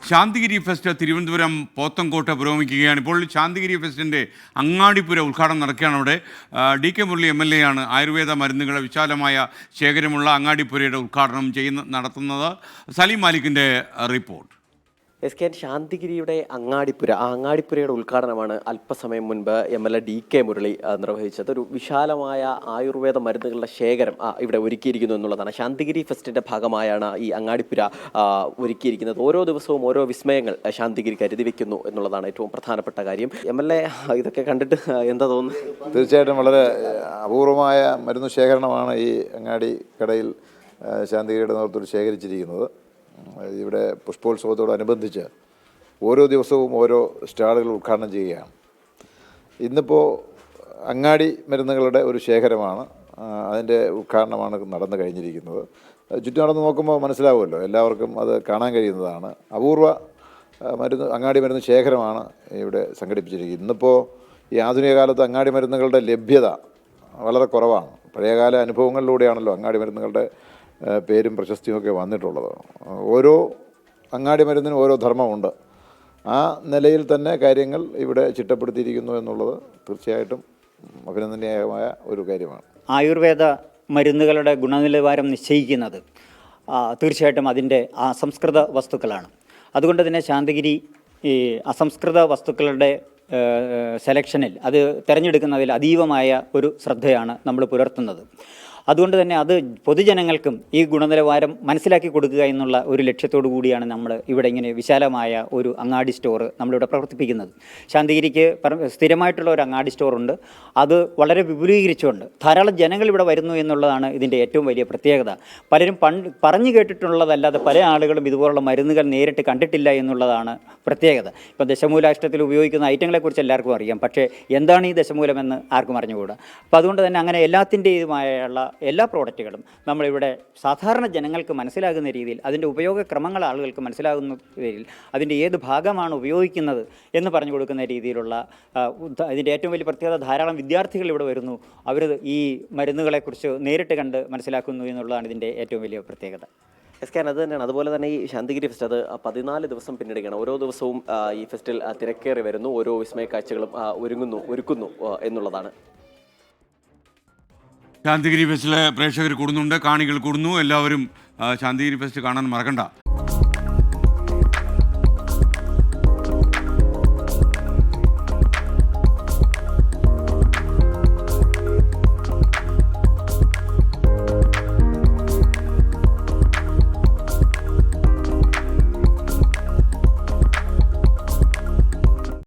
Santhigiri fest Thiruvananthapuram Pothencode പുരോഗമിക്കുകയാണ്. ഇപ്പോൾ ശാന്തിഗിരി ഫെസ്റ്റിൻ്റെ അങ്ങാടിപ്പുര ഉദ്ഘാടനം നടക്കുകയാണ്. അവിടെ DK മുരളി MLA ആണ് ആയുർവേദ മരുന്നുകളുടെ വിശാലമായ ശേഖരമുള്ള അങ്ങാടിപ്പുരയുടെ ഉദ്ഘാടനം നടത്തുന്നത്. സലീം മാലിക്കിൻ്റെ റിപ്പോർട്ട്. ശാന്തിഗിരിയുടെ അങ്ങാടിപ്പുര, ആ അങ്ങാടിപ്പുരയുടെ ഉദ്ഘാടനമാണ് അല്പസമയം മുൻപ് MLA DK മുരളി നിർവഹിച്ചത്. ഒരു വിശാലമായ ആയുർവേദ മരുന്നുകളുടെ ശേഖരം ഇവിടെ ഒരുക്കിയിരിക്കുന്നു എന്നുള്ളതാണ്. ശാന്തിഗിരി ഫെസ്റ്റിന്റെ ഭാഗമായാണ് ഈ അങ്ങാടിപ്പുര ഒരുക്കിയിരിക്കുന്നത്. ഓരോ ദിവസവും ഓരോ വിസ്മയങ്ങൾ ശാന്തിഗിരി കരുതി വെക്കുന്നു എന്നുള്ളതാണ് ഏറ്റവും പ്രധാനപ്പെട്ട കാര്യം. MLA ഇതൊക്കെ കണ്ടിട്ട് എന്താ തോന്നുന്നു? തീർച്ചയായിട്ടും വളരെ അപൂർവമായ മരുന്ന് ശേഖരണമാണ് ഈ അങ്ങാടി കടയിൽ ശാന്തിഗിരിയുടെ നേതൃത്വത്തിൽ ശേഖരിച്ചിരിക്കുന്നത്. ഇവിടെ പുഷ്പോത്സവത്തോടനുബന്ധിച്ച് ഓരോ ദിവസവും ഓരോ സ്റ്റാളുകൾ ഉദ്ഘാടനം ചെയ്യുകയാണ്. ഇന്നിപ്പോൾ അങ്ങാടി മരുന്നുകളുടെ ഒരു ശേഖരമാണ്, അതിൻ്റെ ഉദ്ഘാടനമാണ് നടന്നു കഴിഞ്ഞിരിക്കുന്നത്. ചുറ്റും നടന്ന് നോക്കുമ്പോൾ മനസ്സിലാവുമല്ലോ, എല്ലാവർക്കും അത് കാണാൻ കഴിയുന്നതാണ്. അപൂർവ അങ്ങാടി മരുന്ന് ശേഖരമാണ് ഇവിടെ സംഘടിപ്പിച്ചിരിക്കുന്നത്. ഇന്നിപ്പോൾ ഈ ആധുനിക കാലത്ത് അങ്ങാടി മരുന്നുകളുടെ ലഭ്യത വളരെ കുറവാണ്. പഴയകാല അനുഭവങ്ങളിലൂടെയാണല്ലോ അങ്ങാടി മരുന്നുകളുടെ പേരും പ്രശസ്തിയുമൊക്കെ വന്നിട്ടുള്ളത്. ഓരോ അങ്ങാടി മരുന്നിനും ഓരോ ധർമ്മമുണ്ട്. ആ നിലയിൽ തന്നെ കാര്യങ്ങൾ ഇവിടെ ചിട്ടപ്പെടുത്തിയിരിക്കുന്നു എന്നുള്ളത് തീർച്ചയായിട്ടും അഭിനന്ദനീയമായ ഒരു കാര്യമാണ്. ആയുർവേദ മരുന്നുകളുടെ ഗുണനിലവാരം നിശ്ചയിക്കുന്നത് തീർച്ചയായിട്ടും അതിൻ്റെ അസംസ്കൃത വസ്തുക്കളാണ്. അതുകൊണ്ട് തന്നെ ശാന്തിഗിരി ഈ അസംസ്കൃത വസ്തുക്കളുടെ സെലക്ഷനിൽ അത് തിരഞ്ഞെടുക്കുന്നതിൽ അതീവമായ ഒരു ശ്രദ്ധയാണ് നമ്മൾ പുലർത്തുന്നത്. അതുകൊണ്ട് തന്നെ അത് പൊതുജനങ്ങൾക്കും ഈ ഗുണനിലവാരം മനസ്സിലാക്കി കൊടുക്കുക എന്നുള്ള ഒരു ലക്ഷ്യത്തോടു കൂടിയാണ് നമ്മൾ ഇവിടെ ഇങ്ങനെ വിശാലമായ ഒരു അങ്ങാടി സ്റ്റോർ നമ്മളിവിടെ പ്രവർത്തിപ്പിക്കുന്നത്. ശാന്തിഗിരിക്ക് സ്ഥിരമായിട്ടുള്ള ഒരു അങ്ങാടി സ്റ്റോറുണ്ട്. അത് വളരെ വിപുലീകരിച്ചുകൊണ്ട് ധാരാളം ജനങ്ങൾ ഇവിടെ വരുന്നു എന്നുള്ളതാണ് ഇതിൻ്റെ ഏറ്റവും വലിയ പ്രത്യേകത. പലരും പറഞ്ഞു കേട്ടിട്ടുള്ളതല്ലാതെ പല ആളുകളും ഇതുപോലുള്ള മരുന്നുകൾ നേരിട്ട് കണ്ടിട്ടില്ല എന്നുള്ളതാണ് പ്രത്യേകത. ഇപ്പോൾ ദശമൂലാഷ്ടത്തിൽ ഉപയോഗിക്കുന്ന ഐറ്റങ്ങളെക്കുറിച്ച് എല്ലാവർക്കും അറിയാം, പക്ഷേ എന്താണ് ഈ ദശമൂലമെന്ന് ആർക്കും അറിഞ്ഞുകൂടാ. അപ്പോൾ അതുകൊണ്ട് തന്നെ അങ്ങനെ എല്ലാത്തിൻ്റെയുമായുള്ള എല്ലാ പ്രോഡക്റ്റുകളും നമ്മളിവിടെ സാധാരണ ജനങ്ങൾക്ക് മനസ്സിലാകുന്ന രീതിയിൽ, അതിൻ്റെ ഉപയോഗക്രമങ്ങൾ ആളുകൾക്ക് മനസ്സിലാകുന്ന രീതിയിൽ, അതിൻ്റെ ഏത് ഭാഗമാണ് ഉപയോഗിക്കുന്നത് എന്ന് പറഞ്ഞു കൊടുക്കുന്ന രീതിയിലുള്ള ഇതിൻ്റെ ഏറ്റവും വലിയ പ്രത്യേകത, ധാരാളം വിദ്യാർത്ഥികൾ ഇവിടെ വരുന്നു. അവർ ഈ മരുന്നുകളെക്കുറിച്ച് നേരിട്ട് കണ്ട് മനസ്സിലാക്കുന്നു എന്നുള്ളതാണ് ഇതിൻ്റെ ഏറ്റവും വലിയ പ്രത്യേകത. അത് തന്നെയാണ്. അതുപോലെ തന്നെ ഈ ശാന്തിഗിരി ഫെസ്റ്റ് അത് 14 ദിവസം പിന്നിടുകയാണ്. ഓരോ ദിവസവും ഈ ഫെസ്റ്റിൽ തിരക്കേറി വരുന്നു, ഓരോ വിസ്മയ കാഴ്ചകളും ഒരുക്കുന്നു എന്നുള്ളതാണ്. ശാന്തിഗിരി ഫെസ്റ്റിലെ പ്രേക്ഷകർ കൂടുന്നുണ്ട്, കാണികൾ കൂടുന്നു. എല്ലാവരും ശാന്തിഗിരി ഫെസ്റ്റ് കാണാൻ മറക്കണ്ട.